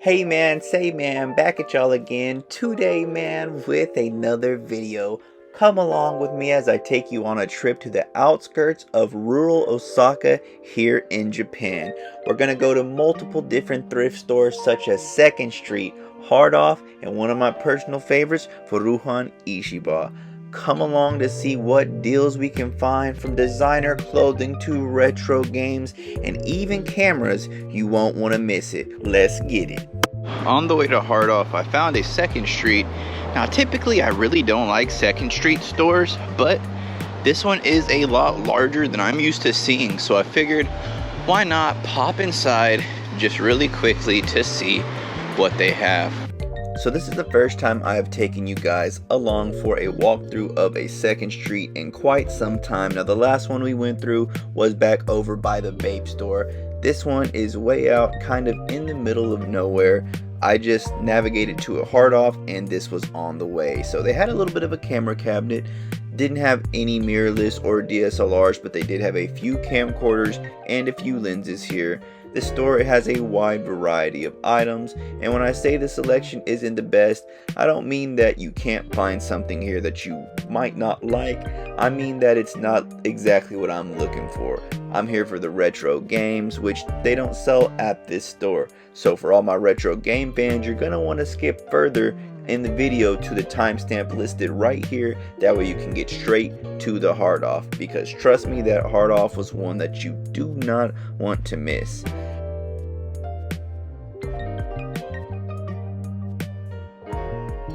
Hey man, say man, back at y'all again today man with another video. Come along with me as I take you on a trip to the outskirts of rural Osaka here in Japan. We're gonna go to multiple different thrift stores such as 2nd Street, Hard Off, and one of my personal favorites, Furuhan Ichiba. Come along to see what deals we can find, from designer clothing to retro games and even cameras. You won't want to miss it. Let's get it. On the way to Hard Off, I found a 2nd Street. Now typically I really don't like 2nd Street stores, but this one is a lot larger than I'm used to seeing, so I figured why not pop inside just really quickly to see what they have. So this is the first time I have taken you guys along for a walkthrough of a 2nd Street in quite some time. Now the last one we went through was back over by the vape store. This one is way out, kind of in the middle of nowhere. I just navigated to a Hard Off and this was on the way. So they had a little bit of a camera cabinet. Didn't have any mirrorless or DSLRs, but they did have a few camcorders and a few lenses here. This store has a wide variety of items, and when I say the selection isn't the best, I don't mean that you can't find something here that you might not like. I mean that it's not exactly what I'm looking for. I'm here for the retro games, which they don't sell at this store. So for all my retro game fans, you're gonna want to skip further in the video to the timestamp listed right here. That way you can get straight to the Hard Off, because trust me, that Hard Off was one that you do not want to miss.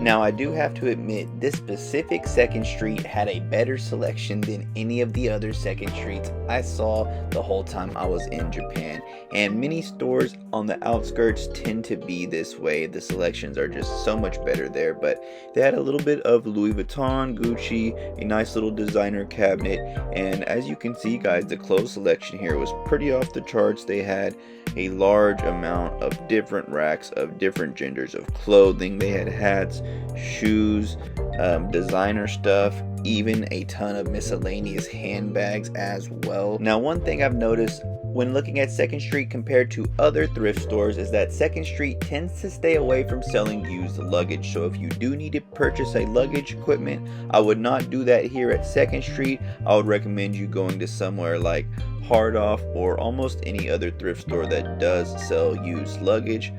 Now I do have to admit, this specific 2nd Street had a better selection than any of the other 2nd Streets I saw the whole time I was in Japan. And many stores on the outskirts tend to be this way. The selections are just so much better there. But they had a little bit of Louis Vuitton, Gucci, a nice little designer cabinet. And as you can see guys, the clothes selection here was pretty off the charts. They had a large amount of different racks of different genders of clothing. They had hats, shoes, designer stuff, even a ton of miscellaneous handbags as well. Now one thing I've noticed when looking at 2nd Street compared to other thrift stores is that 2nd Street tends to stay away from selling used luggage. So if you do need to purchase a luggage equipment, I would not do that here at 2nd Street. I would recommend you going to somewhere like Hard Off or almost any other thrift store that does sell used luggage.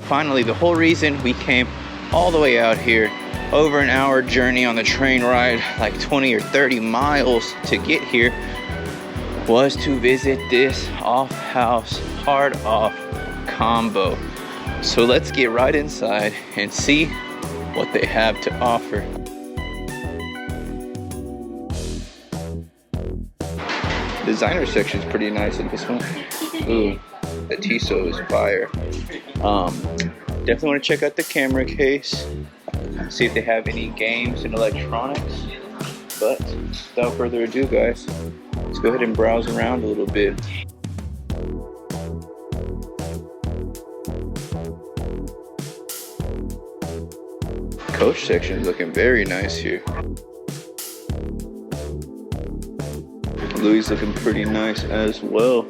Finally, the whole reason we came all the way out here, over an hour journey on the train ride, like 20 or 30 miles to get here, was to visit this off-house Hard Off combo. So let's get right inside and see what they have to offer. Designer section is pretty nice in this one. Ooh, the Tissot is fire. Definitely want to check out the camera case, see if they have any games and electronics. But without further ado guys, let's go ahead and browse around a little bit. Coach section is looking very nice here. Louis looking pretty nice as well.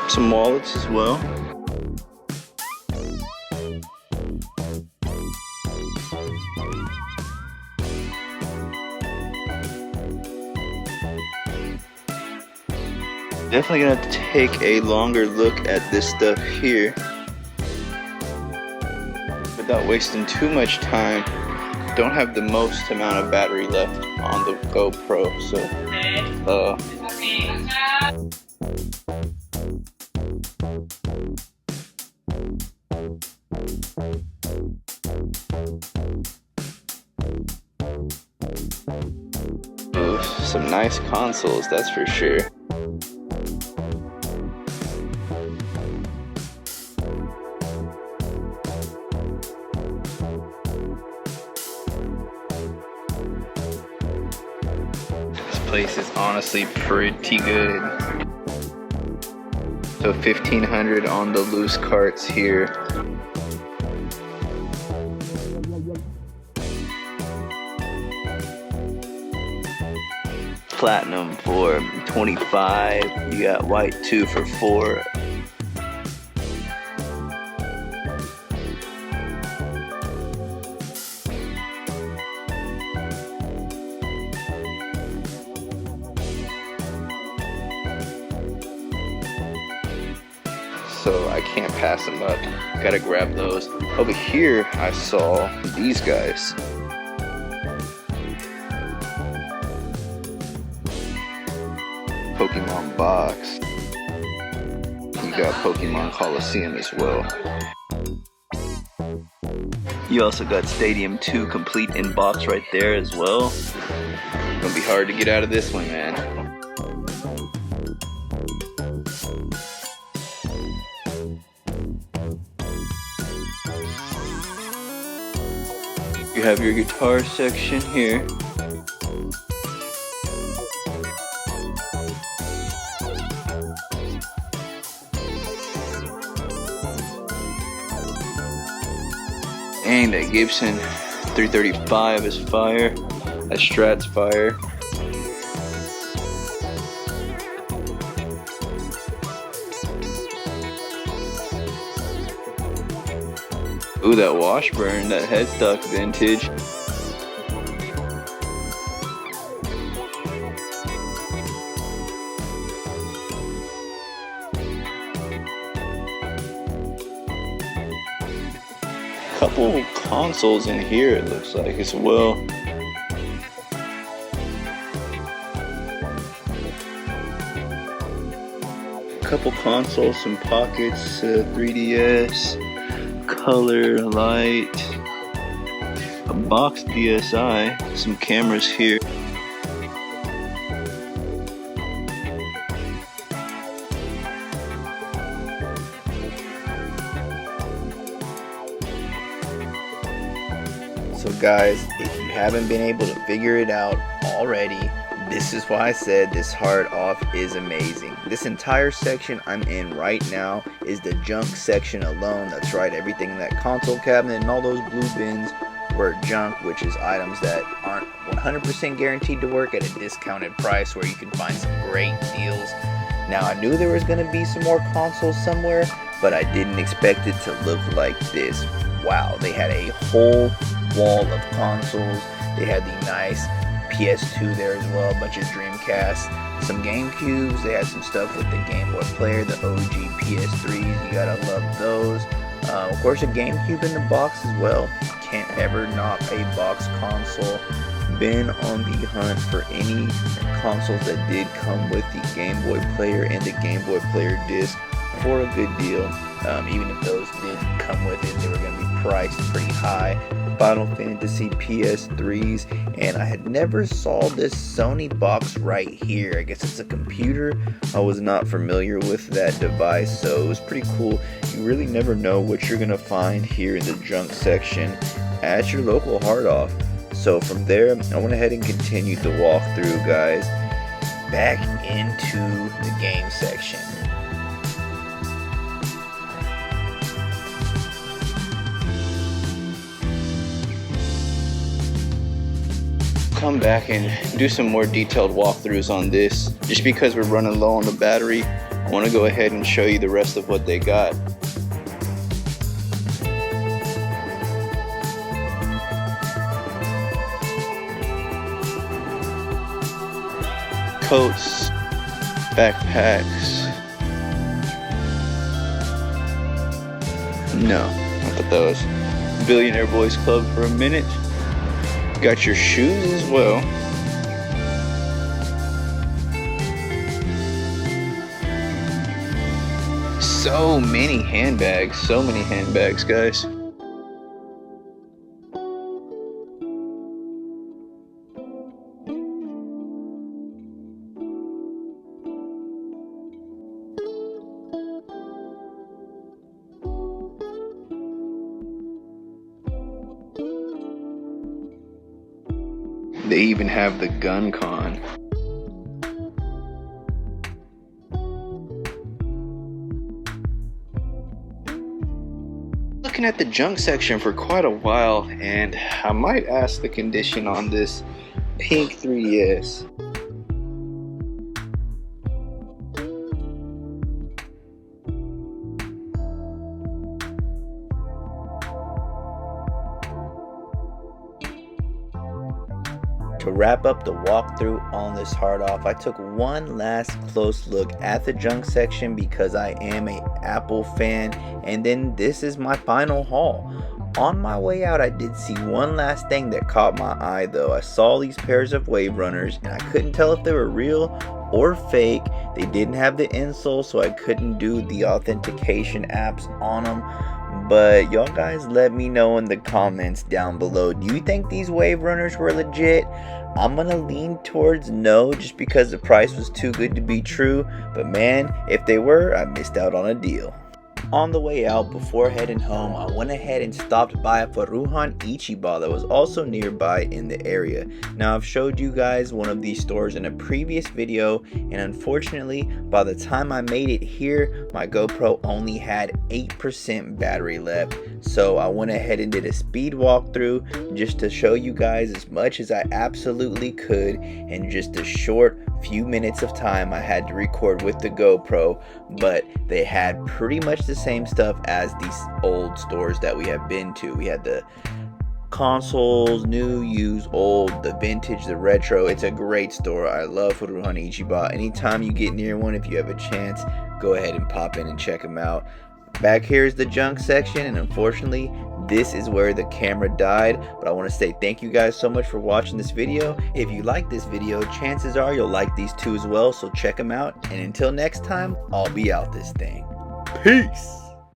Some wallets as well. Definitely gonna have to take a longer look at this stuff here without wasting too much time. Don't have the most amount of battery left on the GoPro, so ooh, some nice consoles, that's for sure. This place is honestly pretty good. So 1,500 on the loose carts here. Platinum for 25. You got white 2 for 4. So I can't pass them up. Gotta grab those. Over here I saw these guys. Pokemon box. You got Pokemon Coliseum as well. You also got Stadium 2 complete in box right there as well. Gonna be hard to get out of this one, man. You have your guitar section here. Dang, that Gibson 335 is fire. That Strat's fire. Ooh, that Washburn, that headstock vintage. Couple consoles in here, it looks like as well. Couple consoles, some pockets, 3DS, color, light, a box DSi, some cameras here. So guys, if you haven't been able to figure it out already, this is why I said this hard off is amazing. This entire section I'm in right now is the junk section alone. That's right, everything in that console cabinet and all those blue bins were junk, which is items that aren't 100% guaranteed to work at a discounted price where you can find some great deals. Now I knew there was going to be some more consoles somewhere, but I didn't expect it to look like this. Wow, they had a whole wall of consoles. They had the nice PS2 there as well, a bunch of Dreamcasts, some GameCubes. They had some stuff with the Game Boy Player, the OG PS3s. You gotta love those. Of course, a GameCube in the box as well. Can't ever knock a box console. Been on the hunt for any consoles that did come with the Game Boy Player and the Game Boy Player disc for a good deal. Even if those did come with it, they were going to be priced pretty high. Final Fantasy PS3s, and I had never saw this Sony box right here. I guess it's a computer. I was not familiar with that device, so it was pretty cool. You really never know what you're going to find here in the junk section at your local hard off. So from there, I went ahead and continued the walkthrough, guys, back into the game section. Come back and do some more detailed walkthroughs on this. Just because we're running low on the battery, I want to go ahead and show you the rest of what they got. Coats, backpacks. No, not at those. Billionaire Boys Club for a minute. Got your shoes as well. So many handbags, guys. They even have the gun con. looking at the junk section for quite a while, and I might ask the condition on this pink 3S. To wrap up the walkthrough on this hard off, I took one last close look at the junk section because I am a Apple fan, and then this is my final haul. On my way out, I did see one last thing that caught my eye though. I saw these pairs of Wave Runners and I couldn't tell if they were real or fake. They didn't have the insole, so I couldn't do the authentication apps on them. But y'all guys let me know in the comments down below. Do you think these Wave Runners were legit? I'm gonna lean towards no, just because the price was too good to be true. But man, if they were, I missed out on a deal. On the way out, before heading home, I went ahead and stopped by a Furuhan Ichiba that was also nearby in the area. Now, I've showed you guys one of these stores in a previous video, and unfortunately, by the time I made it here, my GoPro only had 8% battery left. So I went ahead and did a speed walkthrough just to show you guys as much as I absolutely could in just a short few minutes of time I had to record with the GoPro. But they had pretty much the same stuff as these old stores that we have been to. We had the consoles, new, used, old, the vintage, the retro. It's a great store. I love Furuhun Ichiba. Anytime you get near one, if you have a chance, go ahead and pop in and check them out. Back here is the junk section, and unfortunately this is where the camera died. But I want to say thank you guys so much for watching this video. If you like this video, chances are you'll like these two as well, so check them out. And until next time, I'll be out this thing. Peace.